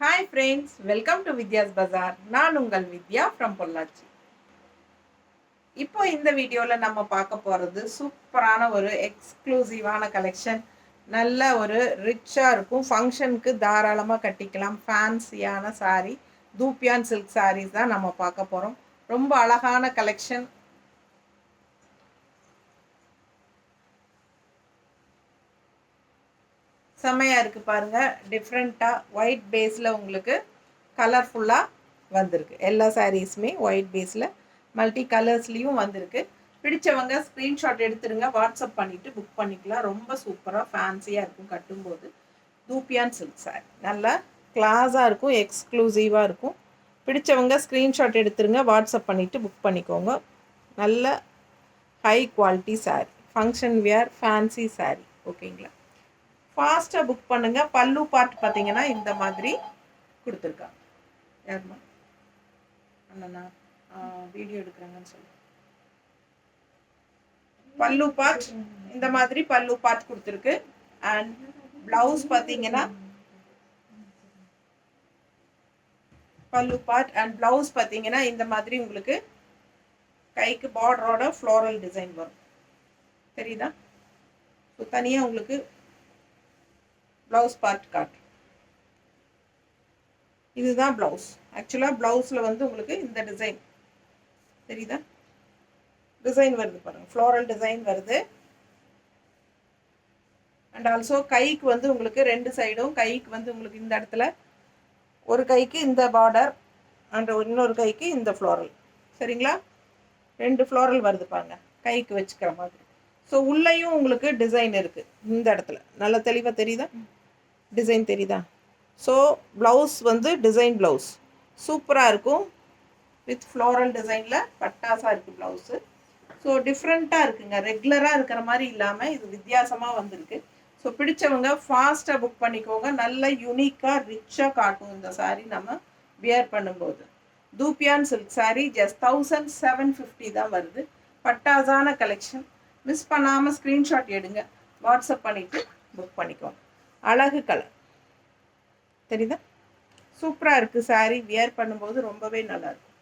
Hi friends, welcome to Vidya's Bazaar. நான் உங்கள் வித்யா from Pollachi. இப்போ இந்த வீடியோவில் நம்ம பார்க்க போகிறது சூப்பரான ஒரு எக்ஸ்க்ளூசிவான கலெக்ஷன். நல்ல ஒரு ரிச்சாக இருக்கும், ஃபங்க்ஷனுக்கு தாராளமாக கட்டிக்கலாம். ஃபேன்சியான சாரீ, தூப்பியான் சில்க் சாரீஸ் தான் நம்ம பார்க்க போகிறோம். ரொம்ப அழகான கலெக்ஷன். செம்மையாக இருக்குது பாருங்கள். டிஃப்ரெண்ட்டாக ஒயிட் பேஸில் உங்களுக்கு கலர்ஃபுல்லாக வந்திருக்கு. எல்லா சாரீஸுமே ஒயிட் பேஸில் மல்டி கலர்ஸ்லேயும் வந்திருக்கு. பிடிச்சவங்க ஸ்க்ரீன்ஷாட் எடுத்துருங்க, வாட்ஸ்அப் பண்ணிவிட்டு புக் பண்ணிக்கலாம். ரொம்ப சூப்பராக ஃபேன்சியாக இருக்கும் கட்டும்போது. தூப்பியான் சில்க் சாரீ நல்லா கிளாஸாக இருக்கும், எக்ஸ்க்ளூசிவாக இருக்கும். பிடிச்சவங்க ஸ்க்ரீன்ஷாட் எடுத்துருங்க, வாட்ஸ்அப் பண்ணிவிட்டு புக் பண்ணிக்கோங்க. நல்ல high quality sari, function wear fancy sari. ஓகேங்களா, ஃபாஸ்ட்டாக புக் பண்ணுங்கள். பல்லு பார்ட் பார்த்தீங்கன்னா இந்த மாதிரி கொடுத்துருக்காங்க. யாருமா அண்ணா வீடியோ எடுக்கிறாங்கன்னு சொல்லி பல்லு பார்ட் இந்த மாதிரி பல்லு பார்ட் கொடுத்துருக்கு. அண்ட் பிளவுஸ் பார்த்தீங்கன்னா பல்லு பார்ட் அண்ட் பிளவுஸ் பார்த்தீங்கன்னா இந்த மாதிரி உங்களுக்கு கைக்கு பார்டரோட ஃப்ளோரல் டிசைன் வரும். தெரியுதா? ஸோ தனியாக உங்களுக்கு ப்ளவுஸ் பார்ட் காட்டு. இதுதான் ப்ளவுஸ். ஆக்சுவலாக ப்ளவுஸில் வந்து உங்களுக்கு இந்த டிசைன் தெரியுதா? டிசைன் வருது பாருங்கள், ஃப்ளோரல் டிசைன் வருது. அண்ட் ஆல்சோ கைக்கு வந்து உங்களுக்கு ரெண்டு சைடும், கைக்கு வந்து உங்களுக்கு இந்த இடத்துல ஒரு கைக்கு இந்த பார்டர் அண்ட் இன்னொரு கைக்கு இந்த ஃப்ளோரல். சரிங்களா? ரெண்டு ஃப்ளோரல் வருது பாருங்க, கைக்கு வச்சுக்கிற மாதிரி. ஸோ உள்ளேயும் உங்களுக்கு டிசைன் இருக்குது. இந்த இடத்துல நல்லா தெளிவாக தெரியுதா? டிசைன் தெரியுதா? ஸோ ப்ளவுஸ் வந்து டிசைன் ப்ளவுஸ் சூப்பராக இருக்கும். வித் ஃப்ளோரல் டிசைனில் பட்டாசாக இருக்குது ப்ளவுஸு. ஸோ டிஃப்ரெண்ட்டாக இருக்குங்க, ரெகுலராக இருக்கிற மாதிரி இல்லாமல் இது வித்தியாசமாக வந்திருக்கு. ஸோ பிடிச்சவங்க ஃபாஸ்ட்டாக புக் பண்ணிக்கோங்க. நல்ல யூனிக்காக ரிச்சாக காட்டும் இந்த சாரீ நம்ம வியர் பண்ணும்போது. தூப்பியான் சில்க் சாரீ ஜஸ்ட் 1750 தான் வருது. பட்டாசான கலெக்ஷன். மிஸ் பண்ணாமல் ஸ்க்ரீன்ஷாட் எடுங்க, வாட்ஸ்அப் பண்ணிவிட்டு புக் பண்ணிக்கோங்க. அழகு கலர் தெரியுதா? சூப்பராக இருக்குது சாரீ. வியர் பண்ணும்போது ரொம்பவே நல்லாயிருக்கும்.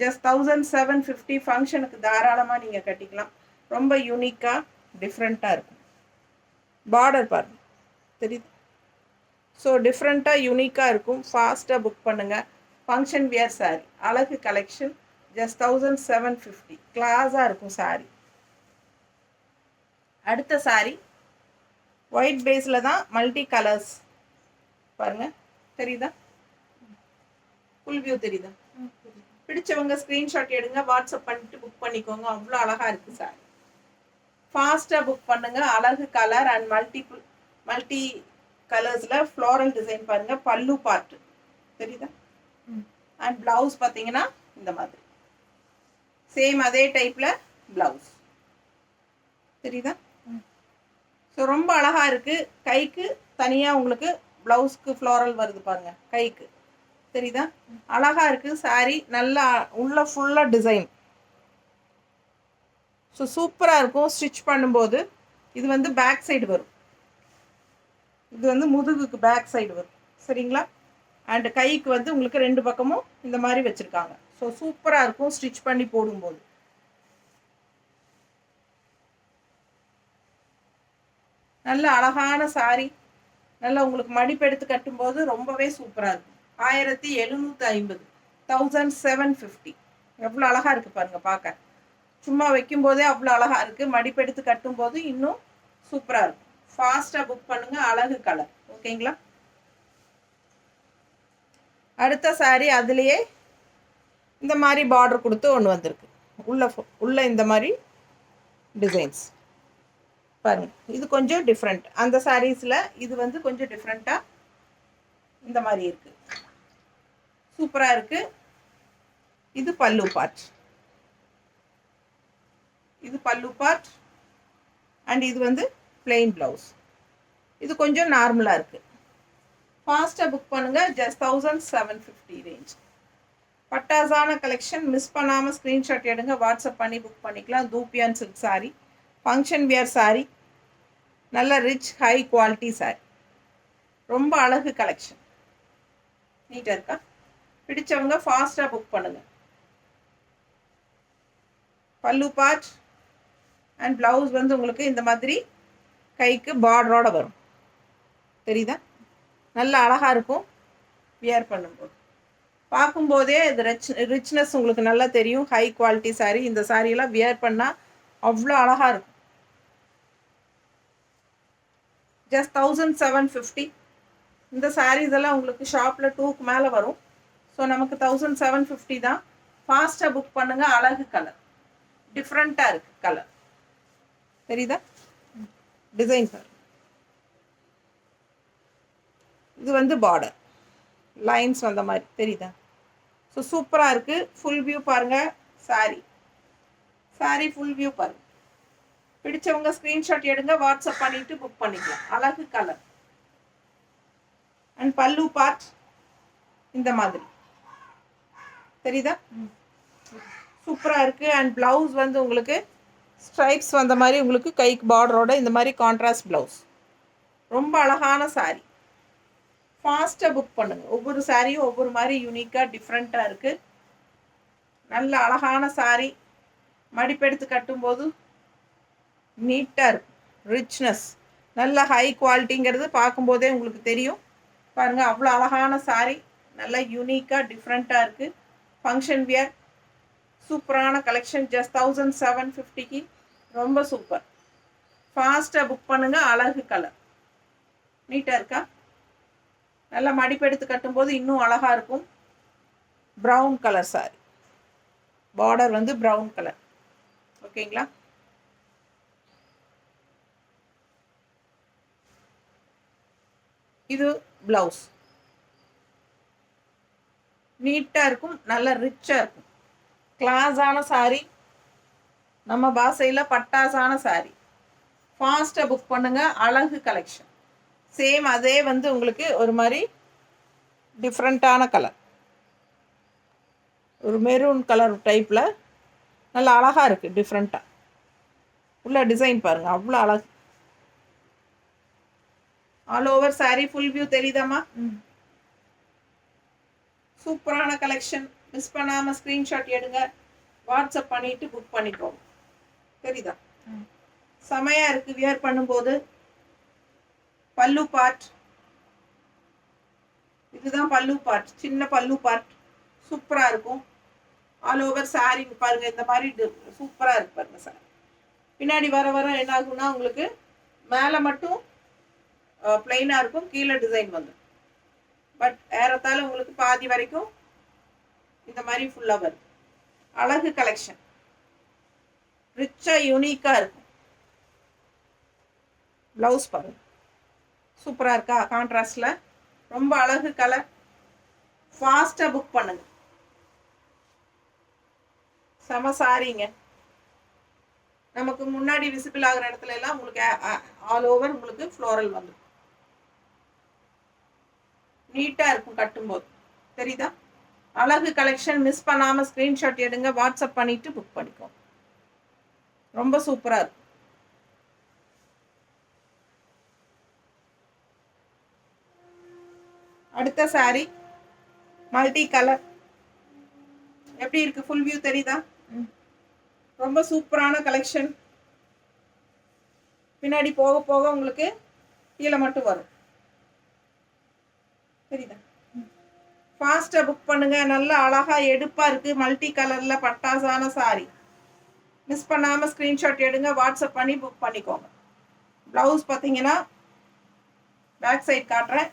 ஜஸ்ட் 1750 ஃபங்க்ஷனுக்கு தாராளமாக நீங்கள் கட்டிக்கலாம். ரொம்ப யூனிக்காக டிஃப்ரெண்ட்டாக இருக்கும். பார்டர் பாருங்கள், தெரியுது? ஸோ டிஃப்ரெண்ட்டாக யூனிக்காக இருக்கும். ஃபாஸ்ட்டாக புக் பண்ணுங்கள். ஃபங்க்ஷன் வியர் சாரீ, அழகு கலெக்ஷன். ஜஸ்ட் 1750. கிளாஸாக இருக்கும் சாரீ. அடுத்த சாரீ ஒயிட் பேஸில் தான், மல்டி கலர்ஸ் பாருங்கள். தெரியுதா? ஃபுல் வியூ தெரியுதா? பிடிச்சவங்க ஸ்க்ரீன்ஷாட் எடுங்க, வாட்ஸ்அப் பண்ணிட்டு புக் பண்ணிக்கோங்க. அவ்வளோ அழகாக இருக்குது சார். ஃபாஸ்ட்டாக புக் பண்ணுங்கள். அழகு கலர் அண்ட் மல்டி கலர்ஸில் ஃப்ளோரல் டிசைன் பாருங்கள். பல்லு பார்ட் தெரியுதா? அண்ட் ப்ளவுஸ் பார்த்தீங்கன்னா இந்த மாதிரி சேம் அதே டைப்பில் ப்ளவுஸ் தெரியுதா? ஸோ ரொம்ப அழகாக இருக்குது. கைக்கு தனியாக உங்களுக்கு ப்ளவுஸ்க்கு ஃப்ளோரல் வருது பாருங்கள், கைக்கு தெரியுதா? அழகாக இருக்குது சாரீ. நல்லா உள்ள ஃபுல்லாக டிசைன். ஸோ சூப்பராக இருக்கும் ஸ்டிச் பண்ணும்போது. இது வந்து பேக் சைடு வரும், இது வந்து முதுகுக்கு பேக் சைடு வரும். சரிங்களா? அண்டு கைக்கு வந்து உங்களுக்கு ரெண்டு பக்கமும் இந்த மாதிரி வச்சுருக்காங்க. ஸோ சூப்பராக இருக்கும் ஸ்டிச் பண்ணி போடும்போது. நல்ல அழகான சாரீ. நல்லா உங்களுக்கு மடிப்பெடுத்து கட்டும்போது ரொம்பவே சூப்பராக இருக்கும். 1750, 1750. எவ்வளோ அழகாக இருக்குது பாருங்கள் பார்க்க. சும்மா வைக்கும்போதே அவ்வளோ அழகாக இருக்குது. மடிப்பெடுத்து கட்டும்போது இன்னும் சூப்பராக இருக்கும். ஃபாஸ்ட்டாக புக் பண்ணுங்கள். அழகு கலர். ஓகேங்களா? அடுத்த சாரீ அதுலேயே இந்த மாதிரி பார்டர் கொடுத்து ஒன்று வந்திருக்கு. உள்ள இந்த மாதிரி டிசைன்ஸ் பாருங்கள். இது கொஞ்சம் டிஃப்ரெண்ட். அந்த சாரீஸில் இது வந்து கொஞ்சம் டிஃப்ரெண்ட்டாக இந்த மாதிரி இருக்குது. சூப்பராக இருக்குது. இது பல்லு பார்ட், இது பல்லு பார்ட் அண்ட் இது வந்து பிளெயின் ப்ளவுஸ். இது கொஞ்சம் நார்மலாக இருக்குது. ஃபாஸ்ட்டாக புக் பண்ணுங்கள். Just 1750 range. பட்டாசான கலெக்ஷன். மிஸ் பண்ணாமல் ஸ்க்ரீன்ஷாட் எடுங்க, வாட்ஸ்அப் பண்ணி புக் பண்ணிக்கலாம். தூப்பியான் silk sari, function wear sari, நல்ல ரிச் ஹை குவாலிட்டி சாரீ. ரொம்ப அழகு கலெக்ஷன். நீட்டாக இருக்கா? பிடிச்சவங்க ஃபாஸ்ட்டாக புக் பண்ணுங்கள். பல்லு பார்ட் அண்ட் ப்ளவுஸ் வந்து உங்களுக்கு இந்த மாதிரி கைக்கு பார்டரோடு வரும். தெரியுதா? நல்ல அழகாக இருக்கும் வியர் பண்ணும்போது. பார்க்கும்போதே இது ரிச்னஸ் உங்களுக்கு நல்லா தெரியும். High quality sari. இந்த சாரியெல்லாம் வியர் பண்ணால் அவ்வளோ அழகாக இருக்கும். ஜஸ்ட் 1750. இந்த சாரீஸ் எல்லாம் உங்களுக்கு ஷாப்பில் 2க்கு மேலே வரும். ஸோ நமக்கு 1750 தான். ஃபாஸ்ட்டாக புக் பண்ணுங்கள். அழகு கலர், டிஃப்ரெண்ட்டாக இருக்குது கலர். தெரியுதா? Design sir. இது வந்து பார்டர் லைன்ஸ் வந்த மாதிரி தெரியுதா? ஸோ சூப்பராக இருக்குது. ஃபுல் வியூ பாருங்கள். சாரீ ஃபுல் வியூ பாருங்கள். பிடிச்சவங்க ஸ்க்ரீன்ஷாட் எடுங்க, வாட்ஸ்அப் பண்ணிவிட்டு புக் பண்ணிக்கலாம். அழகு கலர். அண்ட் பல்லு பார்ட் இந்த மாதிரி தெரியுதா? சூப்பராக இருக்குது. அண்ட் ப்ளவுஸ் வந்து உங்களுக்கு ஸ்ட்ரைப்ஸ் வந்த மாதிரி உங்களுக்கு கைக்கு பார்டரோட இந்த மாதிரி கான்ட்ராஸ்ட் ப்ளவுஸ். ரொம்ப அழகான சாரீ. ஃபாஸ்ட்டாக புக் பண்ணுங்கள். ஒவ்வொரு சாரியும் ஒவ்வொரு மாதிரி யூனிக்காக டிஃப்ரெண்ட்டாக இருக்குது. நல்ல அழகான சாரீ. மடிப்பெடுத்து கட்டும்போது நீட்டாக இருக்கும். ரிச்னஸ், நல்ல ஹை குவாலிட்டிங்கிறது பார்க்கும்போதே உங்களுக்கு தெரியும். பாருங்கள், அவ்வளோ அழகான சாரீ. நல்லா யூனிக்காக டிஃப்ரெண்ட்டாக இருக்குது. ஃபங்க்ஷன் வியர் சூப்பரான கலெக்ஷன். ஜஸ்ட் 1750க்கு ரொம்ப சூப்பர். ஃபாஸ்ட்டாக புக் பண்ணுங்கள். அழகு கலர். நீட்டாக இருக்கா? நல்லா மடிப்பெடுத்து கட்டும்போது இன்னும் அழகாக இருக்கும். Brown colour sorry. பார்டர் வந்து ப்ரௌன் கலர். ஓகேங்களா? இது ப்ளவுஸ். நீட்டாக இருக்கும். நல்லா ரிச்சாக இருக்கும். கிளாஸான சாரி. நம்ம பாசையில் பட்டாசான சாரி. ஃபாஸ்ட்டாக புக் பண்ணுங்கள். அழகு கலெக்ஷன். சேம் அதே வந்து உங்களுக்கு ஒரு மாதிரி டிஃப்ரெண்ட்டான கலர், ஒரு மெரூன் கலர் டைப்பில் நல்லா அழகாக இருக்குது. டிஃப்ரெண்ட்டாக உள்ள டிசைன் பாருங்கள், அவ்வளோ அழகு. All over sari full view தெரியுதாம்மா? சூப்பரான கலெக்ஷன். மிஸ் பண்ணாமல் ஸ்க்ரீன்ஷாட் எடுங்க, வாட்ஸ்அப் பண்ணிவிட்டு புக் பண்ணிக்கோங்க. தெரியுதா? செமையாக இருக்குது வியர் பண்ணும்போது. பல்லு பார்ட் இதுதான். பல்லு பார்ட் சின்ன பல்லு பார்ட் சூப்பராக இருக்கும். ஆல் ஓவர் சாரீ பாருங்கள், இந்த மாதிரி சூப்பராக இருக்கு பாருங்கள் சார். பின்னாடி வர வர என்ன ஆகும்னா உங்களுக்கு மேலே மட்டும் பிளெயினாக இருக்கும், கீழே டிசைன் வந்துடும். பட் ஏறத்தாழ உங்களுக்கு பாதி வரைக்கும் இந்த மாதிரி ஃபுல்லாக வருது. அழகு கலெக்ஷன். ரிச்சாக யூனிக்காக இருக்கும். ப்ளவுஸ் பாருங்கள், சூப்பராக இருக்கா? கான்ட்ராஸ்டில் ரொம்ப அழகு கலர். ஃபாஸ்ட்டாக புக் பண்ணுங்க. செம சாரிங்க. நமக்கு முன்னாடி விசிபிள் ஆகிற இடத்துல எல்லாம் உங்களுக்கு ஆல் ஓவர் உங்களுக்கு ஃப்ளோரல் வந்துடும். நீட்டாக இருக்கும் கட்டும்போது. தெரியுதா? அழகு கலெக்ஷன். மிஸ் பண்ணாமல் ஸ்க்ரீன்ஷாட் எடுங்க, வாட்ஸ்அப் பண்ணிவிட்டு புக் பண்ணிக்கோ. ரொம்ப சூப்பராக இருக்கும். அடுத்த சாரி மல்டி கலர். எப்படி இருக்கு? ஃபுல் வியூ தெரியுதா? ரொம்ப சூப்பரான கலெக்ஷன். பின்னாடி போக போக உங்களுக்கு கீழே மட்டும் வரும். தெரியுதா? ஃபாஸ்ட்டாக புக் பண்ணுங்க. நல்ல அழகாக எடுப்பாக இருக்குது. மல்டி கலரில் பட்டாசான சாரி. மிஸ் பண்ணாமல் ஸ்க்ரீன்ஷாட் எடுங்க, வாட்ஸ்அப் பண்ணி புக் பண்ணிக்கோங்க. ப்ளவுஸ் பார்த்தீங்கன்னா பேக் சைட் காட்டுறேன்.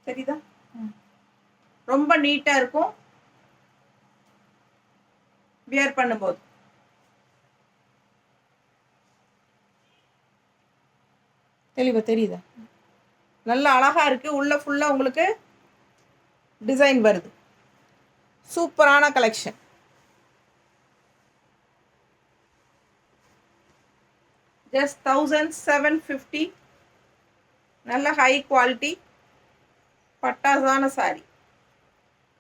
தெரியுதா? ரொம்ப நீட்டாக இருக்கும் வியர் பண்ணும்போது. தெளிவா தெரியுதா? நல்ல அழகாக இருக்குது. உள்ள ஃபுல்லாக உங்களுக்கு டிசைன் வருது. சூப்பரான கலெக்ஷன். ஜஸ்ட் 1750. நல்ல ஹை குவாலிட்டி பட்டாசான சாரி.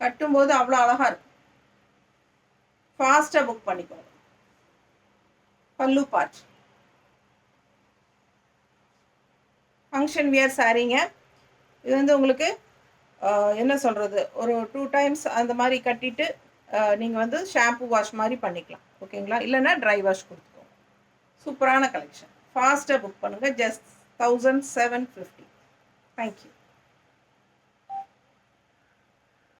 கட்டும்போது அவ்வளோ அழகாக இருக்கும். ஃபாஸ்ட்டாக புக் பண்ணிக்கோங்க. பல்லு பார்ட் ஃபங்க்ஷன் வியர் சாரீங்க. இது வந்து உங்களுக்கு என்ன சொல்கிறது, ஒரு 2 டைம்ஸ் அந்த மாதிரி கட்டிட்டு நீங்கள் வந்து ஷாம்பு வாஷ் மாதிரி பண்ணிக்கலாம். ஓகேங்களா? இல்லைன்னா ட்ரை வாஷ் கொடுத்துக்கோங்க. சூப்பரான கலெக்ஷன். ஃபாஸ்ட்டாக புக் பண்ணுங்கள். ஜஸ்ட் 1750. தேங்க்யூ.